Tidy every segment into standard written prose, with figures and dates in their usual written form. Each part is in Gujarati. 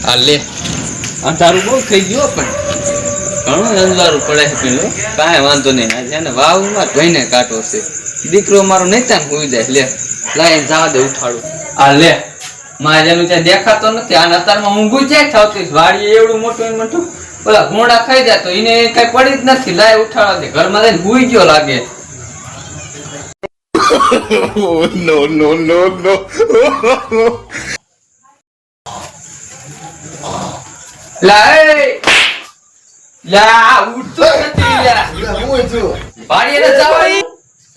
આ લે અંધારું બહુ થઈ ગયો પણ ઘણું અંધારું પડે છે પેલું કાંઈ વાંધો નહીં આજે એને વાવમાં ભાઈને કાઢો છે દીકરો મારો નહીં ત્યાં હોઈ જાય લે લાઈને જવા દે ઉઠાડું આ લે મારે ત્યાં દેખાતો નથી આ અત્યારમાં ઊંઘું છે થતી વાડીએ એવડું મોટું મોટું ઓલા ઘોડા ખાઈ જાય તો એને કઈ પડી જ નથી લાય ઉઠાડવા દે ઘરમાં જઈને હુઈ ગયો લાગે no, no, no, no. લાય લા ઉઠતો નથી લા હું છું વાડીએ જવાની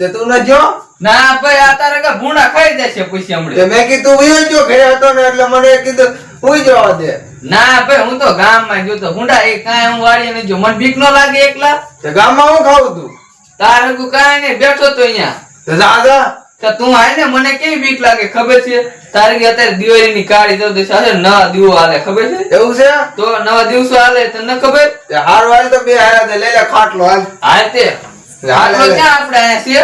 તે તું ન જો ના ભાઈ આ તારે કે ભૂંડા ખાઈ જાય છે પછી હમણે તે મેં કીધું હું જો ઘરે હતો ને એટલે મને કીધું હું જવા દે ના ભાઈ હું તો ગામમાં ગયો તો ભૂંડા એ કાંઈ હું વાડીએ નહીં જો મને બીક ન લાગે એકલા તે ગામમાં હું ખાવું તું તારે તું કાંઈ નહીં બેઠો તો અહીંયા તે દાદા તો તું આય ને મને કેવી બીક લાગે ખબર છે તારે કે અત્યારે દિવાળીની કાળી ચૌદશ છે નવા દીવો હાલે ખબર છે એવું છે તો નવા દિવસો હાલે તને ખબર તે હાર વાળી તો બે હારા દે લઈ લે ખાટલો હાલ હાલ તે હાલો ક્યાં આપણે અહીંયા છે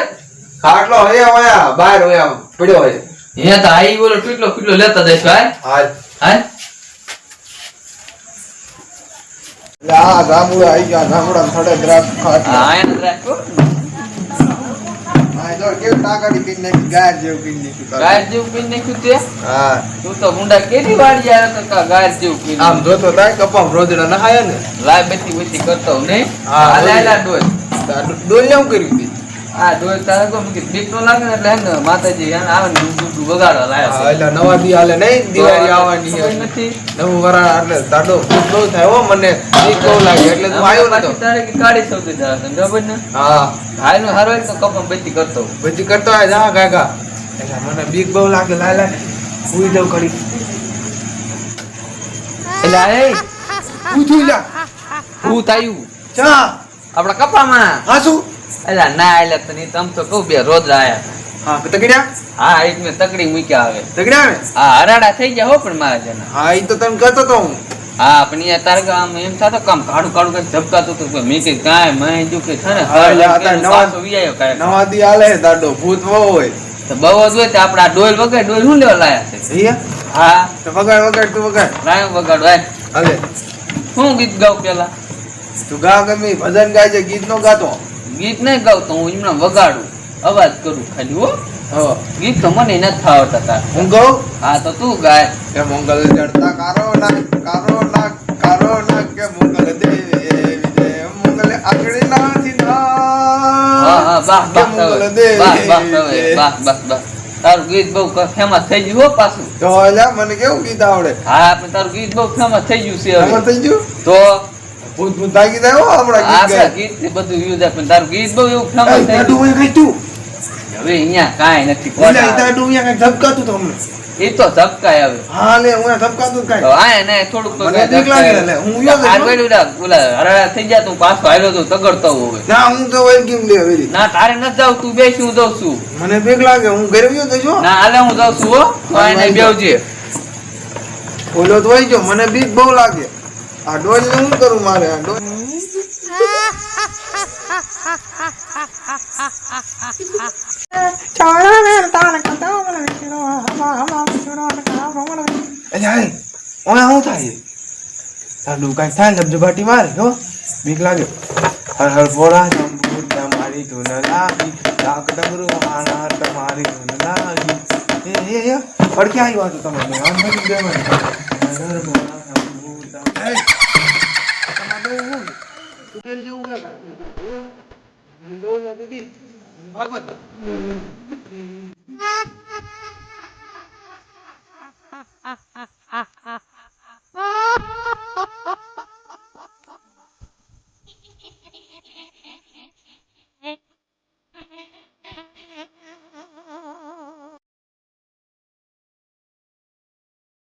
ખાટલો હોય બહાર હોય પડ્યો હોય અહીંયા તો આઈ બોલો પીટલો લેતા જઈશ ભાઈ હાલ હાલ આ ગામડું આવી ગયા ગામડા થડે દ્રાક્ષ ખાટલો આયા ને રાખો આ જો કેવું ટાકાડી પીને નાખી ગાય જેવું પીને નાખી ગાય જેવું પીને નાખ્યું તે હા તું તો મુંડા કેરી વાળી આવ્યો તો કા ગાય જેવું પીને આમ જોતો તાય કપામ રોજડા નહાયા ને લાય બેટી કરતો નહીં હા, હાલ હાલા ડોલ ડોલ લેવું કર્યું હતી આ ડોલ તારે તો મને બીક નો લાગે ને એટલે હે ને માતાજી એને આવે ને ડૂડું વગાડવા લાયા હા એટલે નવા દી હાલે નહીં દિવાળી આવવાની ખબર છે નથી નવું વરા એટલે તાડો ખૂબ બહુ થાય હો મને બીક બહુ લાગે એટલે તું આવ્યો નતો પાછી તારે કે કાઢી સૌથી જા ખબર ને હા હાલ નો હારો તો કપમ બેટી કરતો બધી કરતો હોય જા કાકા એટલે મને બીક બહુ લાગે લાય લાય ઉઈ જાવ કરી એટલે એ ઉઠી જા હું તાયું ચા આપડા કપામાં હા શું એટલે ના એટલે તને તમ તો કહું બે રોજ આયા હા તકડ્યા હા એક મેં તકડી મૂક્યા આવે તકડ્યા ને હા હરાડા થઈ ગયા હો પણ મારા જણા હા ઈ તો તને કહેતો તો હું હા પણ અહીંયા તારે આમ એમ થતો કામ કાઢું કઈ ઝબકાતું હતું મેં કે કાંઈ મેં જો કે છે ને હા, એટલે આ તારે પાછો વિયાયો કાંઈ નવા દી હાલે તાડો ભૂત બહુ હોય તો બહુ જ હોય તો આપડા ડોલ વગાડ ડોલ શું લેવા લાયા છે અહીંયા હા તો વગાડ વગાડ તું વગાડ રાય વગાડો હાલ હાલે શું ગીત ગાવ પેલા તું ગા ગમે ભજન ગાય છે ગીત નો ગાતો ગીત નહીં ગાવ તો હું એમને વગાડું અવાજ કરું ખાલી હો હા ગીત તો મને નથી આવડતા તાર હું કહું હા તો તું ગાય કે મંગલ ચડતા કારો ના કે મંગલ દેવી વિજય મંગલ આગળી નાથી હા ના હા કે મંગલ દેવી બસ તારું ગીત બહુ ફેમસ થઈ ગયું હો પાછું તો એલા મને કેવું ગીત આવડે હા પણ તારું ગીત બહુ ફેમસ થઈ ગયું છે એમાં હવે થઈ ગયું તો ભૂત ભૂત તાકી દાયો આપણા ગીત આપડા ગાય ગીત ને બધું યુઝ પણ તારું ગીત બહુ એવું ફેમસ થઈ તાડું ગયું હોય કઈ તું હવે અહીંયા કાંઈ નથી ઓલા કોના તાડું અહીંયા કઈ ધબકાતું તો હમણે એ તો ઝબકાય હવે હા લે હું ધબકાતું કઈ તો આયા ને થોડુંક તો મને બીક લાગે એટલે હું યો આ વેલું ઓલા હરાડા થઈ ગયા તું પાછો આયલો તો તગડતો હોય ના હું તો વઈ કેમ લે વેરી ના તારે ન જાવ તું બેસી હું દઉં છું મને બીક લાગે હું ઘરે ગયો તો જો ના હાલે હું જાઉં છું હો તો આને બેવજે ઓલો તો વઈ ગયો મને બીક બહુ લાગે આ ડોલ ને હું કરું મારે આ ડોલ ઓય હું થાય તારું કઈ થાય જબજબાટી મારે જો બીક લાગે હર હર બોલા જંબુ તમારી ધૂન લાગી ડાક ડમરુ આના તમારી ધૂન લાગી એ પડકે આવ્યો તો તમે આમ ભરી દેવાનું હર હર બોલા જંબુ તમારી તું કેલ જેવું કે દો દીદી ભાગવત